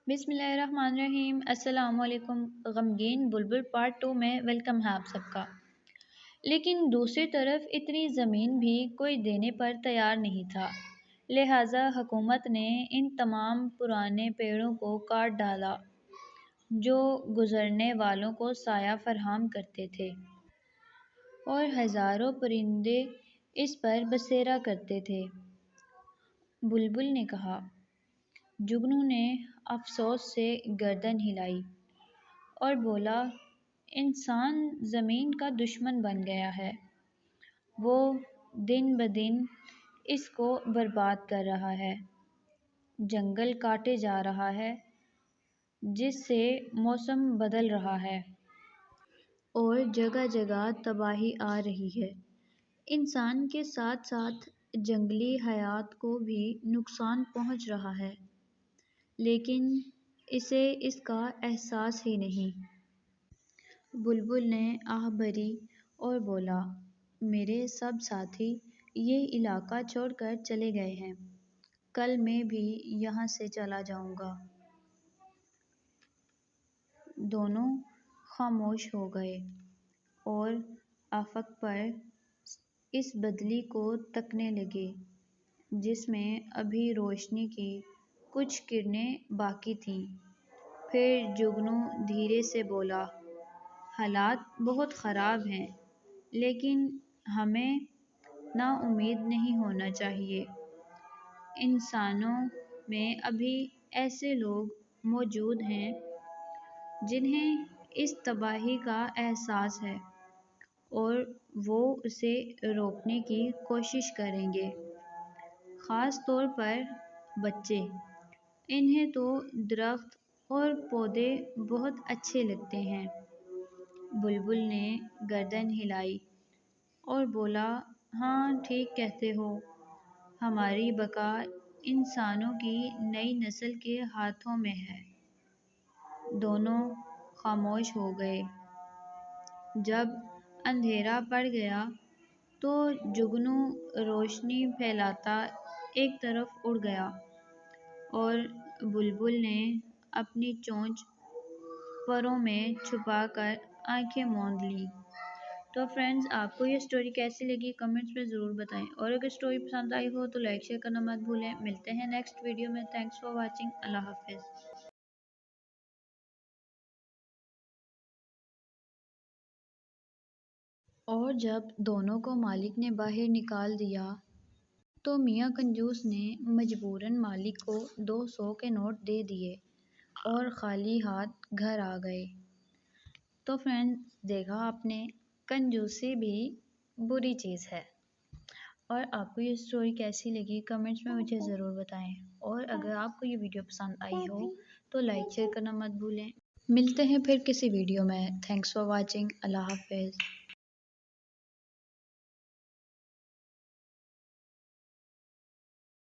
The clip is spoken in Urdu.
بسم اللہ الرحمن الرحیم۔ السلام علیکم۔ غمگین بلبل پارٹ 2 میں ویلکم ہے آپ سب کا۔ لیکن دوسری طرف اتنی زمین بھی کوئی دینے پر تیار نہیں تھا، لہٰذا حکومت نے ان تمام پرانے پیڑوں کو کاٹ ڈالا جو گزرنے والوں کو سایہ فراہم کرتے تھے، اور ہزاروں پرندے اس پر بسیرا کرتے تھے۔ بلبل نے کہا۔ جگنو نے افسوس سے گردن ہلائی اور بولا، انسان زمین کا دشمن بن گیا ہے، وہ دن بدن اس کو برباد کر رہا ہے، جنگل کاٹے جا رہا ہے جس سے موسم بدل رہا ہے اور جگہ جگہ تباہی آ رہی ہے۔ انسان کے ساتھ ساتھ جنگلی حیات کو بھی نقصان پہنچ رہا ہے، لیکن اسے اس کا احساس ہی نہیں۔ بلبل نے آہ بھری اور بولا، میرے سب ساتھی یہ علاقہ چھوڑ کر چلے گئے ہیں، کل میں بھی یہاں سے چلا جاؤں گا۔ دونوں خاموش ہو گئے اور افق پر اس بدلی کو تکنے لگے جس میں ابھی روشنی کی کچھ کرنیں باقی تھیں۔ پھر جگنو دھیرے سے بولا، حالات بہت خراب ہیں، لیکن ہمیں نا امید نہیں ہونا چاہیے۔ انسانوں میں ابھی ایسے لوگ موجود ہیں جنہیں اس تباہی کا احساس ہے اور وہ اسے روکنے کی کوشش کریں گے، خاص طور پر بچے۔ انہیں تو درخت اور پودے بہت اچھے لگتے ہیں۔ بلبل نے گردن ہلائی اور بولا، ہاں ٹھیک کہتے ہو، ہماری بقا انسانوں کی نئی نسل کے ہاتھوں میں ہے۔ دونوں خاموش ہو گئے۔ جب اندھیرا پڑ گیا تو جگنو روشنی پھیلاتا ایک طرف اڑ گیا اور بلبل نے اپنی چونچ پروں میں چھپا کر آنکھیں موند لیں۔ تو فرینڈز، آپ کو یہ سٹوری کیسی لگی کمنٹس میں ضرور بتائیں، اور اگر سٹوری پسند آئی ہو تو لائک شیئر کرنا مت بھولیں۔ ملتے ہیں نیکسٹ ویڈیو میں۔ Thanks for watching. اللہ حافظ۔ اور جب دونوں کو مالک نے باہر نکال دیا تو میاں کنجوس نے مجبوراً مالک کو 200 کے نوٹ دے دیے اور خالی ہاتھ گھر آ گئے۔ تو فرینڈ، دیکھا آپ نے، کنجوسی بھی بری چیز ہے۔ اور آپ کو یہ سٹوری کیسی لگی کمنٹس میں مجھے ضرور بتائیں، اور اگر آپ کو یہ ویڈیو پسند آئی ہو تو لائک شیئر کرنا مت بھولیں۔ ملتے ہیں پھر کسی ویڈیو میں۔ Thanks for watching. اللہ حافظ۔